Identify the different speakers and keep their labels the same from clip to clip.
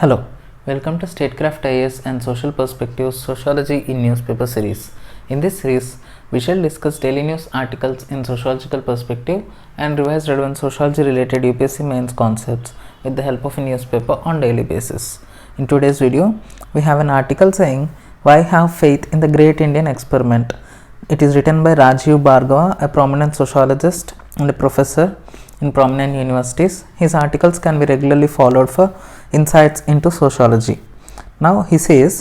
Speaker 1: Hello, welcome to Statecraft IAS and Social Perspectives Sociology in Newspaper series. In this series, we shall discuss daily news articles in sociological perspective and revise relevant sociology related UPSC mains concepts with the help of a newspaper on daily basis. In today's video, we have an article saying, "Why have faith in the Great Indian Experiment?" It is written by Rajiv Bhargava, a prominent sociologist and a professor in prominent universities. His articles can be regularly followed for insights into sociology. Now he says,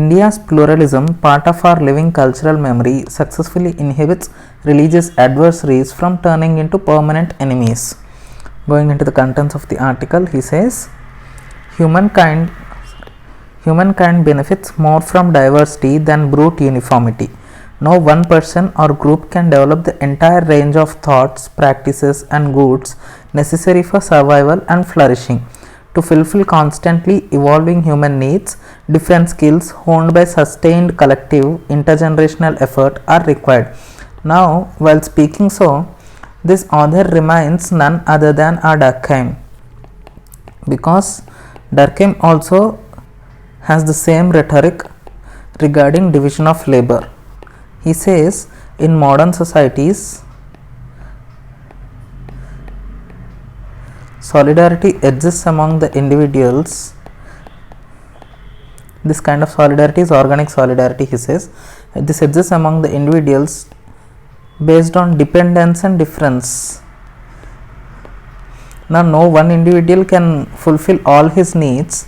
Speaker 1: India's pluralism, part of our living cultural memory, successfully inhibits religious adversaries from turning into permanent enemies. Going into the contents of the article, he says, humankind benefits more from diversity than brute uniformity. No one person or group can develop the entire range of thoughts, practices, and goods necessary for survival and flourishing. To fulfill constantly evolving human needs, different skills honed by sustained collective intergenerational effort are required. Now, while speaking so, this author reminds none other than Durkheim, because Durkheim also has the same rhetoric regarding division of labor. He says, in modern societies, solidarity exists among the individuals. This kind of solidarity is organic solidarity, he says. This exists among the individuals based on dependence and difference. Now, no one individual can fulfill all his needs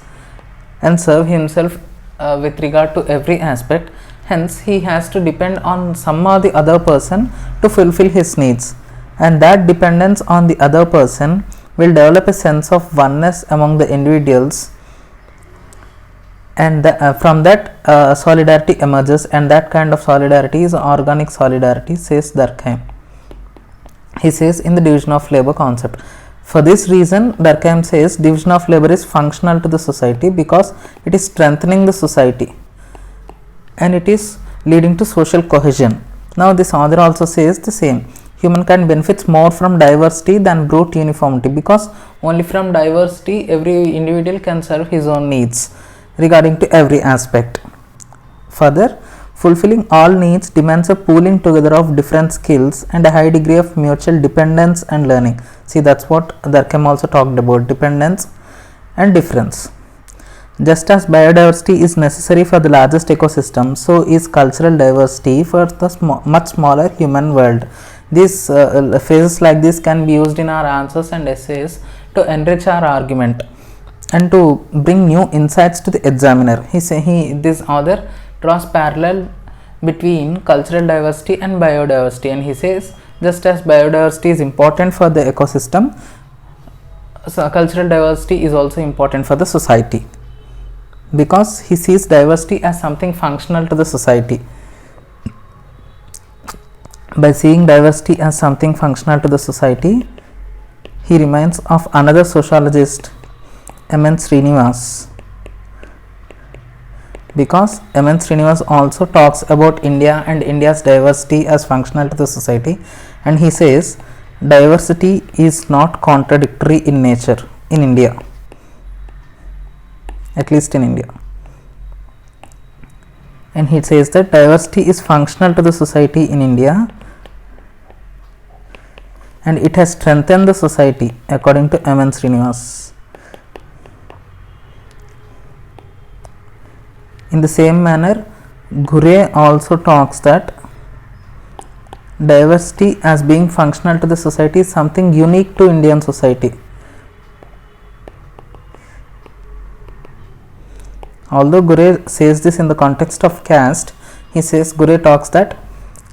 Speaker 1: and serve himself with regard to every aspect. Hence, he has to depend on some or the other person to fulfill his needs, and that dependence on the other person will develop a sense of oneness among the individuals, and from that solidarity emerges, and that kind of solidarity is organic solidarity, says Durkheim. He says in the division of labor concept. For this reason, Durkheim says division of labor is functional to the society because it is strengthening the society and it is leading to social cohesion. Now, this author also says the same. Humankind benefits more from diversity than brute uniformity, because only from diversity every individual can serve his own needs regarding to every aspect. Further, fulfilling all needs demands a pooling together of different skills and a high degree of mutual dependence and learning. See, that's what Durkheim also talked about, dependence and difference. Just as biodiversity is necessary for the largest ecosystem, so is cultural diversity for the much smaller human world. These phrases like this can be used in our answers and essays to enrich our argument and to bring new insights to the examiner. This author draws parallel between cultural diversity and biodiversity, and he says, just as biodiversity is important for the ecosystem, so cultural diversity is also important for the society, because he sees diversity as something functional to the society. By seeing diversity as something functional to the society, he reminds of another sociologist, M.N. Srinivas, because M.N. Srinivas also talks about India and India's diversity as functional to the society, and he says diversity is not contradictory in nature in India, at least in India. And he says that diversity is functional to the society in India and it has strengthened the society, according to M.N. Srinivas. In the same manner, Ghurye also talks that diversity as being functional to the society is something unique to Indian society. Although Ghurye says this in the context of caste, Ghurye talks that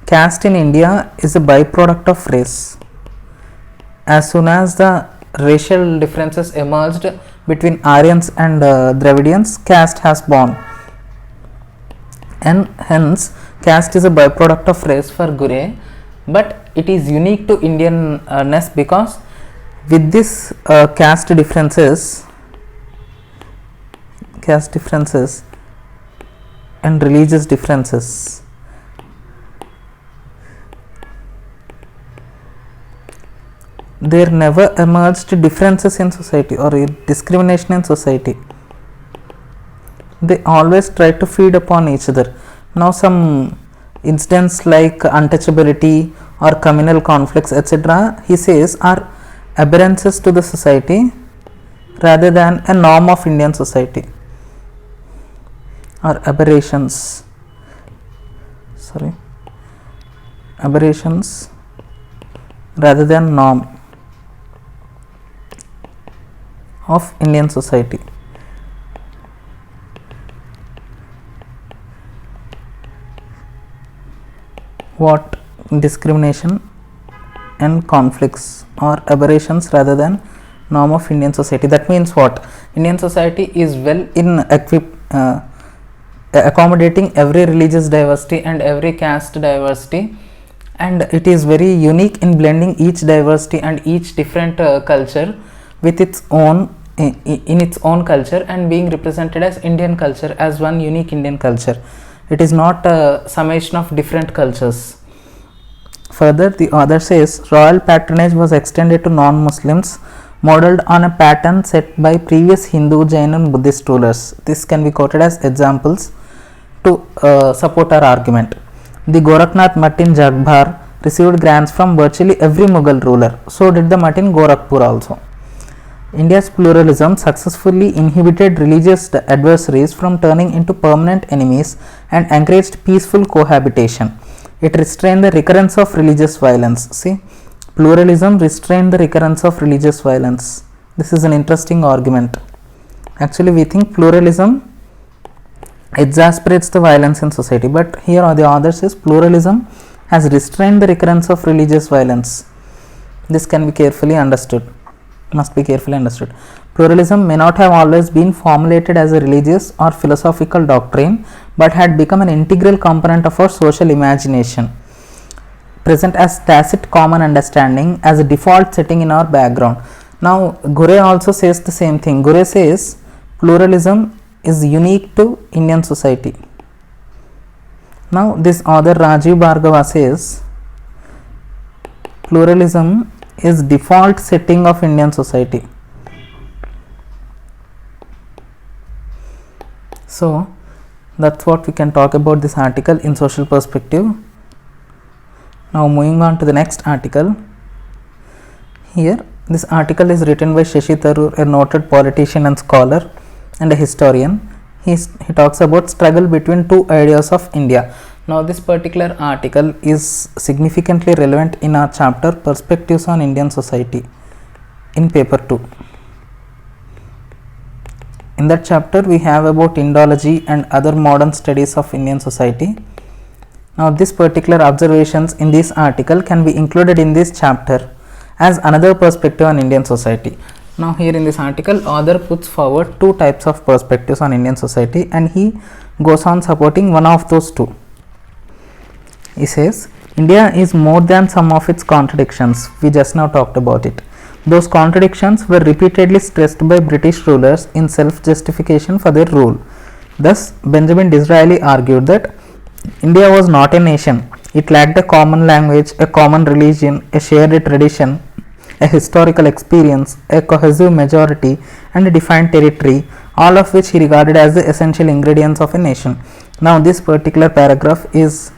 Speaker 1: caste in India is a byproduct of race. As soon as the racial differences emerged between Aryans and Dravidians, caste has born, and hence caste is a byproduct of race for Ghurye, but it is unique to Indianness because with this caste differences and religious differences, there never emerged differences in society or discrimination in society. they always try to feed upon each other. Now some incidents like untouchability or communal conflicts etc., he says, are aberrances to the society rather than a norm of Indian society, or aberrations rather than norm of Indian society. What? Discrimination and conflicts or aberrations rather than norm of Indian society. That means what? Indian society is well in accommodating every religious diversity and every caste diversity, and it is very unique in blending each diversity and each different culture with its own in its own culture and being represented as Indian culture, as one unique Indian culture. It is not a summation of different cultures. Further, the author says royal patronage was extended to non-Muslims, modeled on a pattern set by previous Hindu, Jain and Buddhist rulers. This can be quoted as examples to support our argument. The Gorakhnath Mutt in Jagbar received grants from virtually every Mughal ruler. So did the Mutt in Gorakhpur also. India's pluralism successfully inhibited religious adversaries from turning into permanent enemies and encouraged peaceful cohabitation. It restrained the recurrence of religious violence. See, pluralism restrained the recurrence of religious violence. This is an interesting argument. Actually, we think pluralism exasperates the violence in society, but here the author says pluralism has restrained the recurrence of religious violence. This can be carefully understood. Must be carefully understood. Pluralism may not have always been formulated as a religious or philosophical doctrine, but had become an integral component of our social imagination, present as tacit common understanding, as a default setting in our background. Now, Ghurye also says the same thing. Ghurye says pluralism is unique to Indian society. Now, this author Rajiv Bhargava says pluralism is default setting of Indian society. So, that's what we can talk about this article in social perspective. Now, moving on to the next article. Here, this article is written by Shashi Tharoor, a noted politician and scholar and a historian. He talks about struggle between two ideas of India. Now, this particular article is significantly relevant in our chapter Perspectives on Indian Society in paper 2. In that chapter, we have about Indology and other modern studies of Indian society. Now, this particular observations in this article can be included in this chapter as another perspective on Indian society. Now, here in this article, author puts forward two types of perspectives on Indian society, and he goes on supporting one of those two. He says, India is more than some of its contradictions. We just now talked about it. Those contradictions were repeatedly stressed by British rulers in self-justification for their rule. Thus, Benjamin Disraeli argued that India was not a nation. It lacked a common language, a common religion, a shared tradition, a historical experience, a cohesive majority, and a defined territory, all of which he regarded as the essential ingredients of a nation. Now, this particular paragraph is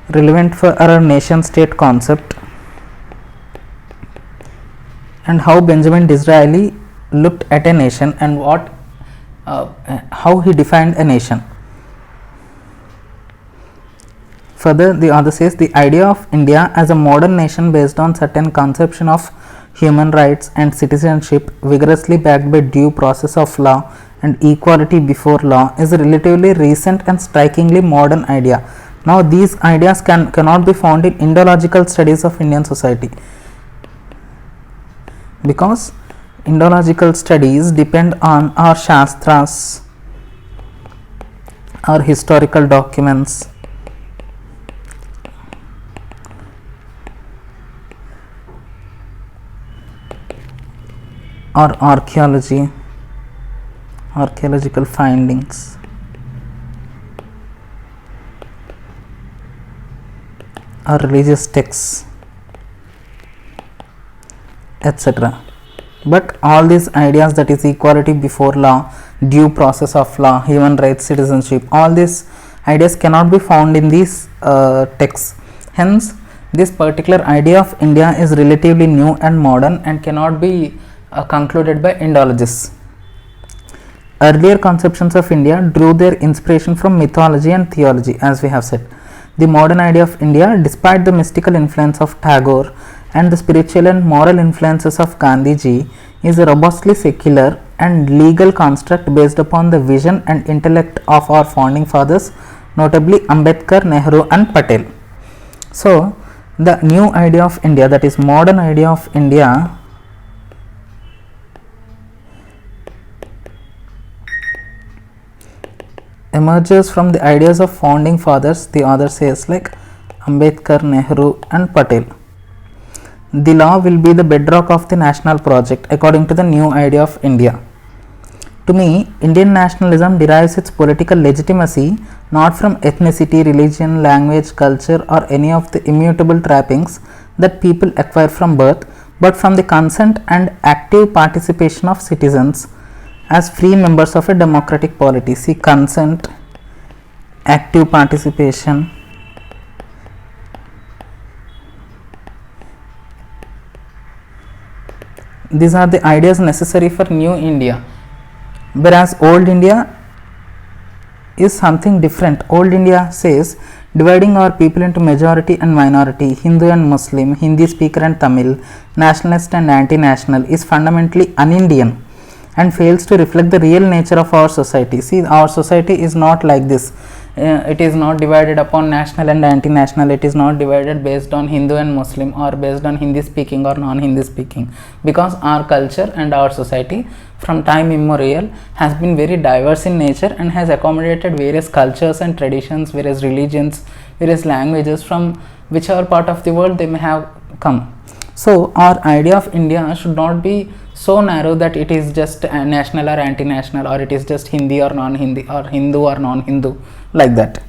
Speaker 1: relevant for our nation state concept and how Benjamin Disraeli looked at a nation and how he defined a nation. Further, the author says the idea of India as a modern nation based on certain conception of human rights and citizenship, vigorously backed by due process of law and equality before law, is a relatively recent and strikingly modern idea. Now, these ideas cannot be found in Indological studies of Indian society, because Indological studies depend on our Shastras, our historical documents, or archaeological findings, or religious texts, etc. But all these ideas, that is equality before law, due process of law, human rights, citizenship. All these ideas cannot be found in these texts. Hence, this particular idea of India is relatively new and modern and cannot be concluded by Indologists. Earlier conceptions of India drew their inspiration from mythology and theology, as we have said. The modern idea of India, despite the mystical influence of Tagore and the spiritual and moral influences of Gandhiji, is a robustly secular and legal construct based upon the vision and intellect of our founding fathers, notably Ambedkar, Nehru and Patel. So, the new idea of India, that is modern idea of India, emerges from the ideas of founding fathers, the author says, like Ambedkar, Nehru and Patel. The law will be the bedrock of the national project according to the new idea of India. To me, Indian nationalism derives its political legitimacy not from ethnicity, religion, language, culture or any of the immutable trappings that people acquire from birth, but from the consent and active participation of citizens as free members of a democratic polity. See, consent, active participation, these are the ideas necessary for new India, whereas old India is something different. Old India says dividing our people into majority and minority, Hindu and Muslim, Hindi speaker and Tamil, nationalist and anti-national is fundamentally un-Indian and fails to reflect the real nature of our society. See, our society is not like this. It is not divided upon national and anti-national. It is not divided based on Hindu and Muslim or based on Hindi speaking or non-Hindi speaking, because our culture and our society from time immemorial has been very diverse in nature and has accommodated various cultures and traditions, various religions, various languages from whichever part of the world they may have come. So, our idea of India should not be so narrow that it is just national or anti-national, or it is just Hindi or non-Hindi, or Hindu or non-Hindu, like that.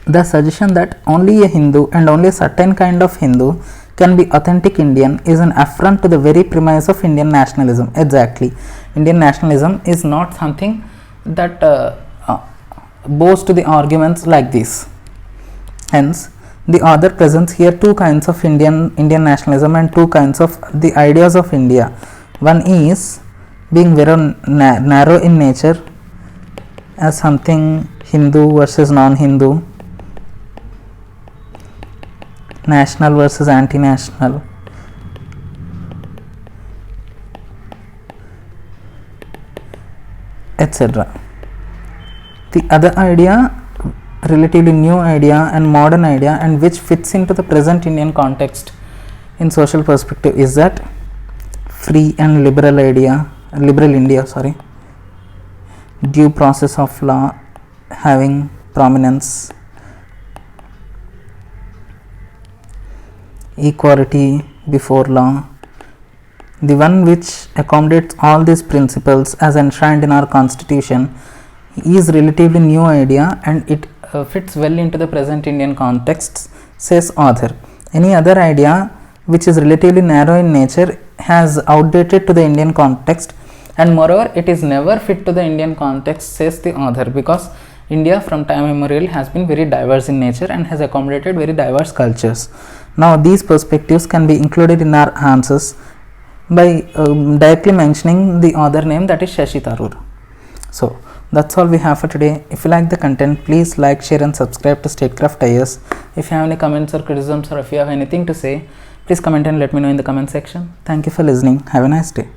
Speaker 1: The suggestion that only a Hindu and only a certain kind of Hindu can be authentic Indian is an affront to the very premise of Indian nationalism. Exactly. Indian nationalism is not something that bows to the arguments like this. Hence, the author presents here two kinds of Indian nationalism and two kinds of the ideas of India. One is being very narrow in nature as something Hindu versus non-Hindu, national versus anti-national, etc. The other idea, relatively new idea and modern idea, and which fits into the present Indian context in social perspective, is that free and liberal idea, liberal India, due process of law having prominence, equality before law. The one which accommodates all these principles as enshrined in our constitution is relatively new idea, and it fits well into the present Indian context, says author. Any other idea which is relatively narrow in nature has outdated to the Indian context, and moreover it is never fit to the Indian context, says the author, because India from time immemorial has been very diverse in nature and has accommodated very diverse cultures. Now these perspectives can be included in our answers by directly mentioning the author name, that is Shashi Tharoor. So that's all we have for today. If you like the content, please like, share and subscribe to Statecraft IAS. If you have any comments or criticisms, or if you have anything to say, please comment and let me know in the comment section. Thank you for listening. Have a nice day.